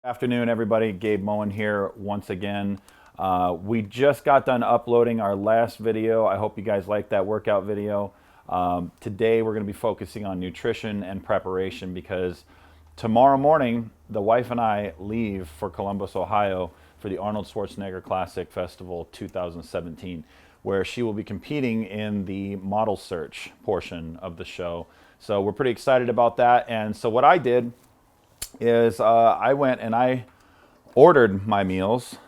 Afternoon, everybody. Gabe Moen here once again. We just got done uploading our last video. I hope you guys liked that workout video. Today we're going to be focusing on nutrition and preparation because tomorrow morning the wife and I leave for Columbus, Ohio for the Arnold Schwarzenegger Classic Festival 2017, where she will be competing in the model search portion of the show. So we're pretty excited about that. And so what I did is I went and I ordered my meals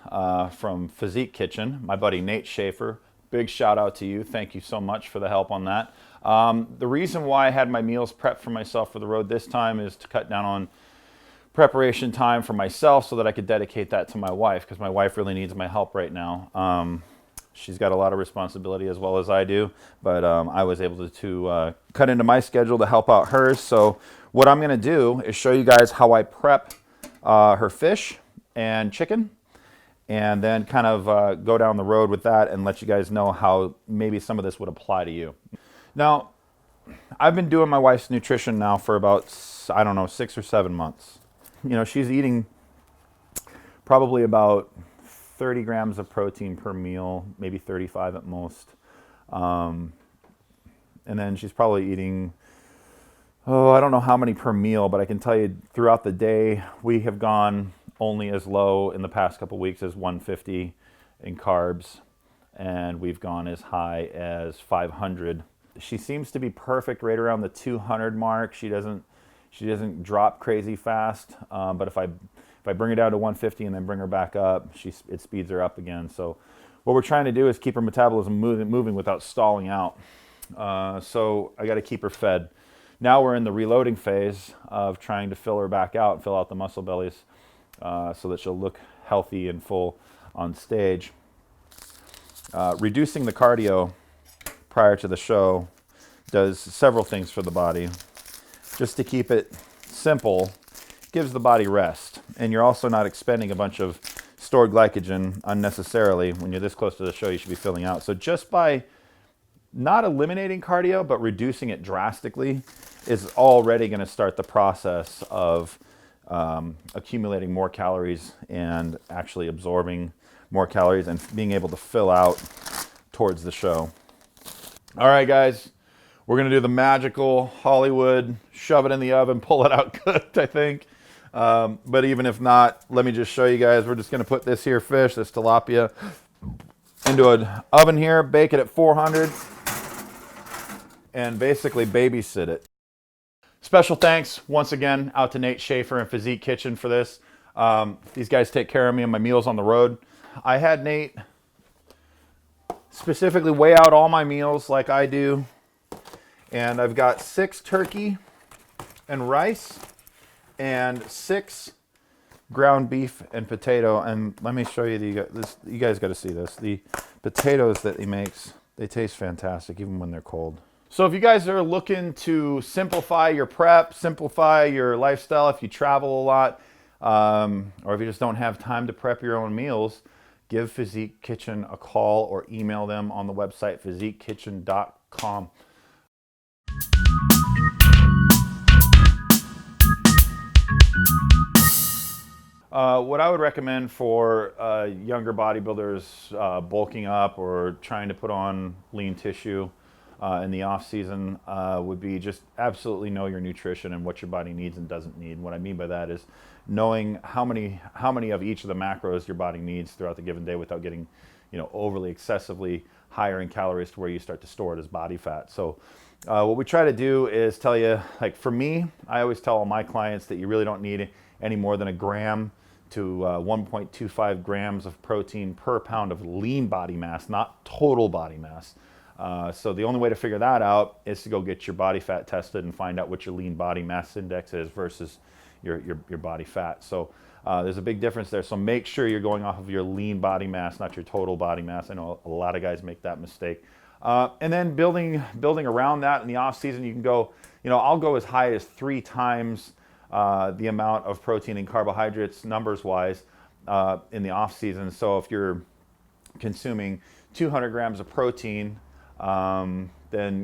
from Physique Kitchen. My buddy Nate Schaefer, big shout out to you. Thank you so much for the help on that. The reason why I had my meals prepped for myself for the road this time is to cut down on preparation time for myself so that I could dedicate that to my wife, because my wife really needs my help right now. She's got a lot of responsibility as well as I do, but I was able to cut into my schedule to help out hers. So what I'm going to do is show you guys how I prep her fish and chicken, and then kind of go down the road with that and let you guys know how maybe some of this would apply to you. Now, I've been doing my wife's nutrition now for about, I don't know, 6 or 7 months. You know, she's eating probably about 30 grams of protein per meal, maybe 35 at most. And then she's probably eating, I don't know how many per meal, but I can tell you throughout the day, we have gone only as low in the past couple weeks as 150 in carbs, and we've gone as high as 500. She seems to be perfect right around the 200 mark. She doesn't drop crazy fast, but if I bring her down to 150 and then bring her back up, it speeds her up again. So what we're trying to do is keep her metabolism moving without stalling out. So I got to keep her fed. Now we're in the reloading phase of trying to fill her back out, fill out the muscle bellies, so that she'll look healthy and full on stage. Reducing the cardio prior to the show does several things for the body. Just to keep it simple, gives the body rest, and you're also not expending a bunch of stored glycogen unnecessarily. When you're this close to the show, you should be filling out. So just by not eliminating cardio, but reducing it drastically is already going to start the process of accumulating more calories and actually absorbing more calories and being able to fill out towards the show. All right, guys, we're going to do the magical Hollywood, shove it in the oven, pull it out good, I think. But even if not, let me just show you guys. We're just going to put this here fish, this tilapia, into an oven here, bake it at 400, and basically babysit it. Special thanks once again out to Nate Schaefer and Physique Kitchen for this. These guys take care of me and my meals on the road. I had Nate specifically weigh out all my meals like I do. And I've got 6 turkey and rice and 6 ground beef and potato. And let me show you this. You guys got to see this. The potatoes that he makes, they taste fantastic even when they're cold. So if you guys are looking to simplify your prep, simplify your lifestyle, if you travel a lot, or if you just don't have time to prep your own meals, give Physique Kitchen a call or email them on the website physiquekitchen.com. What I would recommend for younger bodybuilders bulking up or trying to put on lean tissue in the off season would be just absolutely know your nutrition and what your body needs and doesn't need. What I mean by that is knowing how many of each of the macros your body needs throughout the given day without getting, overly excessively higher in calories to where you start to store it as body fat. So what we try to do is tell you, like for me, I always tell all my clients that you really don't need any more than 1 gram to 1.25 grams of protein per pound of lean body mass, not total body mass. So the only way to figure that out is to go get your body fat tested and find out what your lean body mass index is versus your body fat. So there's a big difference there. So make sure you're going off of your lean body mass, not your total body mass. I know a lot of guys make that mistake. And then building around that in the off season, you can go, I'll go as high as 3 times the amount of protein and carbohydrates numbers wise in the off season. So if you're consuming 200 grams of protein, then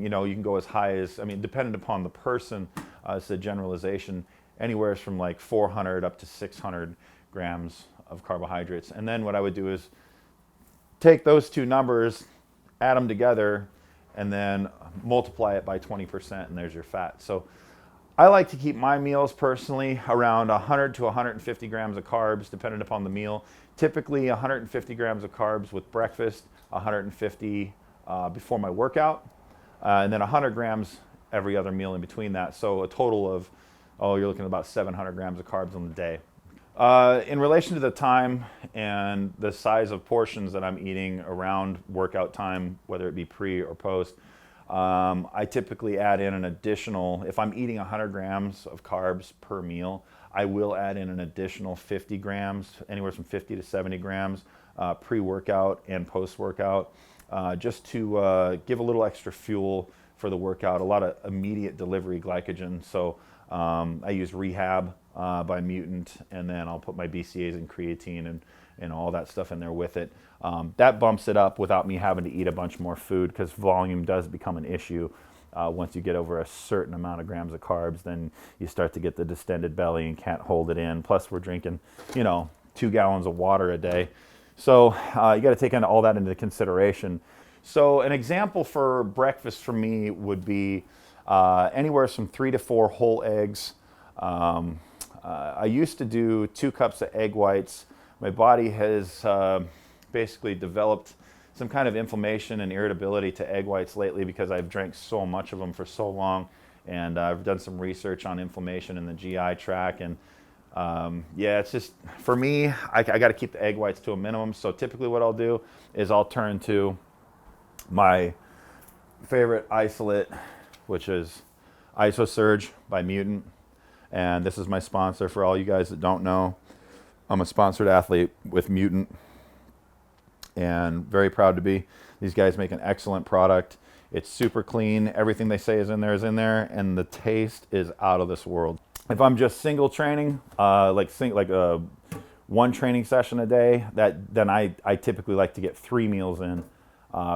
you can go as high as, dependent upon the person, it's a generalization, anywhere from like 400 up to 600 grams of carbohydrates. And then what I would do is take those two numbers, add them together, and then multiply it by 20%, and there's your fat. So I like to keep my meals personally around 100 to 150 grams of carbs, depending upon the meal. Typically 150 grams of carbs with breakfast, 150 before my workout, and then 100 grams every other meal in between that. So a total of, you're looking at about 700 grams of carbs on the day. In relation to the time and the size of portions that I'm eating around workout time, whether it be pre or post, I typically add in an additional, if I'm eating 100 grams of carbs per meal, I will add in an additional 50 grams, anywhere from 50 to 70 grams pre-workout and post-workout, just to give a little extra fuel for the workout, a lot of immediate delivery glycogen. So I use Rehab by Mutant, and then I'll put my BCAAs and creatine and all that stuff in there with it. That bumps it up without me having to eat a bunch more food, because volume does become an issue. Once you get over a certain amount of grams of carbs, then you start to get the distended belly and can't hold it in. Plus we're drinking, 2 gallons of water a day. So you got to take all that into consideration. So an example for breakfast for me would be anywhere from 3 to 4 whole eggs. I used to do 2 cups of egg whites. My body has basically developed some kind of inflammation and irritability to egg whites lately because I've drank so much of them for so long, and I've done some research on inflammation in the GI tract, and yeah, it's just, for me, I got to keep the egg whites to a minimum. So typically what I'll do is I'll turn to my favorite isolate, which is IsoSurge by Mutant, and this is my sponsor. For all you guys that don't know, I'm a sponsored athlete with Mutant, and very proud to be. These guys make an excellent product. It's super clean. Everything they say is in there, and the taste is out of this world. If I'm just single training, one training session a day, then I typically like to get 3 meals in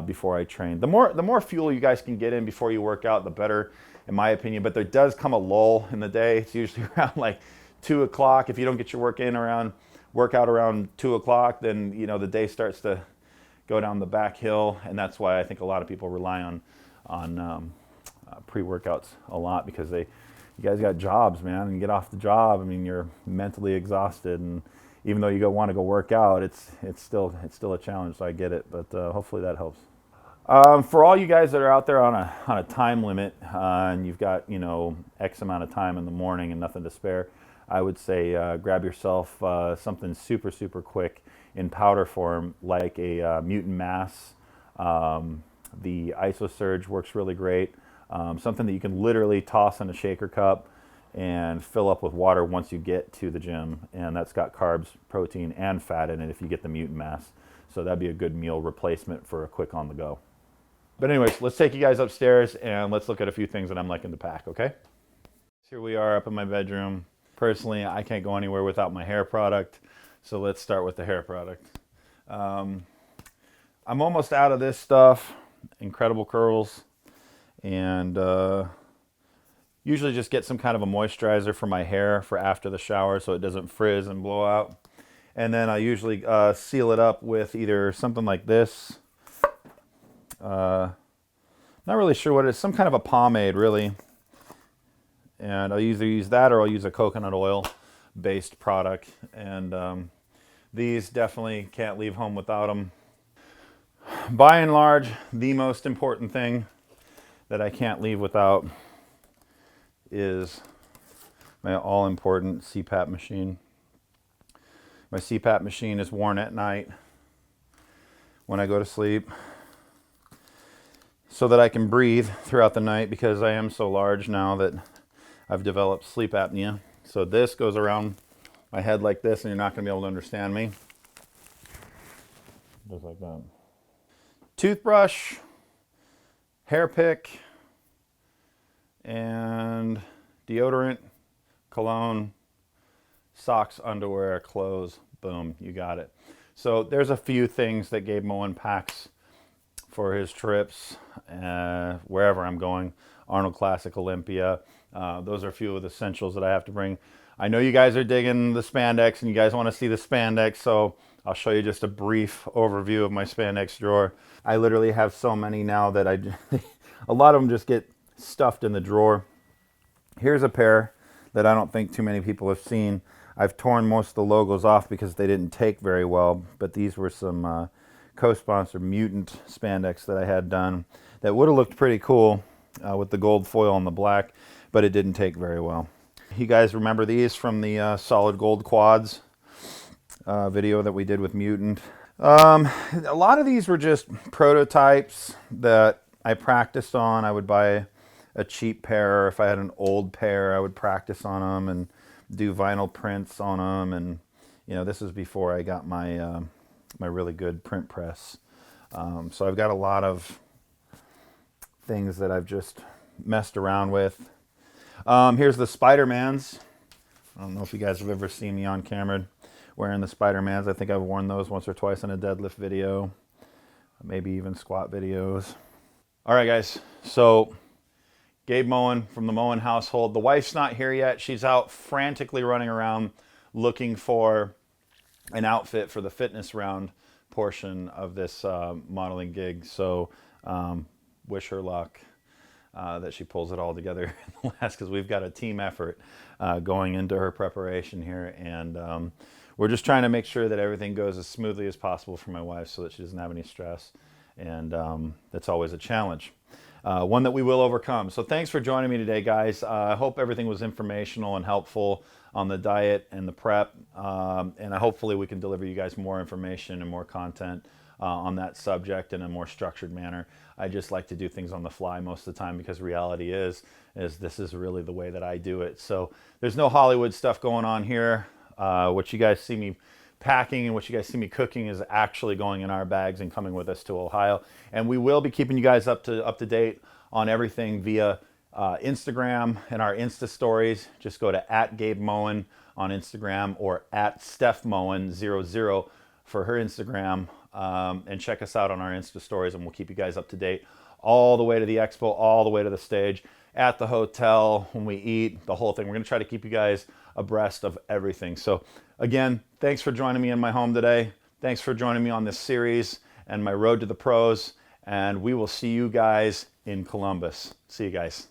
before I train. The more fuel you guys can get in before you work out, the better, in my opinion. But there does come a lull in the day. It's usually around like 2 o'clock. If you don't get your workout around 2 o'clock, then the day starts to go down the back hill, and that's why I think a lot of people rely on pre-workouts a lot, because you guys got jobs, man, and you get off the job, I mean, you're mentally exhausted, and even though you want to go work out, it's still a challenge. So I get it, but hopefully that helps. For all you guys that are out there on a time limit, and you've got X amount of time in the morning and nothing to spare, I would say grab yourself something super quick in powder form, like a Mutant Mass. The IsoSurge works really great. Something that you can literally toss in a shaker cup and fill up with water once you get to the gym, and that's got carbs, protein, and fat in it if you get the Mutant Mass. So that'd be a good meal replacement for a quick on the go. But anyways, let's take you guys upstairs and let's look at a few things that I'm liking to pack, okay? So here we are up in my bedroom. Personally, I can't go anywhere without my hair product, so let's start with the hair product. I'm almost out of this stuff, Incredible Curls, and usually just get some kind of a moisturizer for my hair for after the shower so it doesn't frizz and blow out. And then I usually seal it up with either something like this. Not really sure what it is, some kind of a pomade, really. And I'll either use that or I'll use a coconut oil based product. And these definitely can't leave home without them. By and large, the most important thing that I can't leave without is my all-important CPAP machine. My CPAP machine is worn at night when I go to sleep so that I can breathe throughout the night, because I am so large now that I've developed sleep apnea. So this goes around my head like this, and you're not going to be able to understand me. Just like that. Toothbrush, hair pick, and deodorant, cologne, socks, underwear, clothes. Boom, you got it. So there's a few things that Gabe Moen packs for his trips, wherever I'm going. Arnold Classic, Olympia. Those are a few of the essentials that I have to bring. I know you guys are digging the spandex and you guys want to see the spandex, so I'll show you just a brief overview of my spandex drawer. I literally have so many now that a lot of them just get stuffed in the drawer. Here's a pair that I don't think too many people have seen. I've torn most of the logos off because they didn't take very well, but these were some co-sponsor mutant spandex that I had done that would have looked pretty cool with the gold foil and the black, but it didn't take very well. You guys remember these from the solid gold quads video that we did with mutant. A lot of these were just prototypes that I practiced on. I would buy a cheap pair. If I had an old pair, I would practice on them and do vinyl prints on them. And you know, this is before I got my my really good print press. So I've got a lot of things that I've just messed around with. Here's the Spider-Mans. I don't know if you guys have ever seen me on camera wearing the Spider-Mans. I think I've worn those once or twice in a deadlift video, maybe even squat videos. All right, guys. So Gabe Moen from the Moen household. The wife's not here yet. She's out frantically running around looking for an outfit for the fitness round portion of this modeling gig. So wish her luck that she pulls it all together in the last, because we've got a team effort going into her preparation here. And we're just trying to make sure that everything goes as smoothly as possible for my wife so that she doesn't have any stress. And that's always a challenge. One that we will overcome. So thanks for joining me today, guys. I hope everything was informational and helpful on the diet and the prep. And hopefully we can deliver you guys more information and more content on that subject in a more structured manner. I just like to do things on the fly most of the time, because reality is this is really the way that I do it. So there's no Hollywood stuff going on here. What you guys see me packing and what you guys see me cooking is actually going in our bags and coming with us to Ohio. And we will be keeping you guys up to date on everything via Instagram and our Insta stories. Just go to @GabeMoen on Instagram or @StephMoen00 for her Instagram, and check us out on our Insta stories, and we'll keep you guys up to date all the way to the expo, all the way to the stage, at the hotel, when we eat, the whole thing. We're going to try to keep you guys abreast of everything. So again, thanks for joining me in my home today. Thanks for joining me on this series and my road to the pros. And we will see you guys in Columbus. See you guys.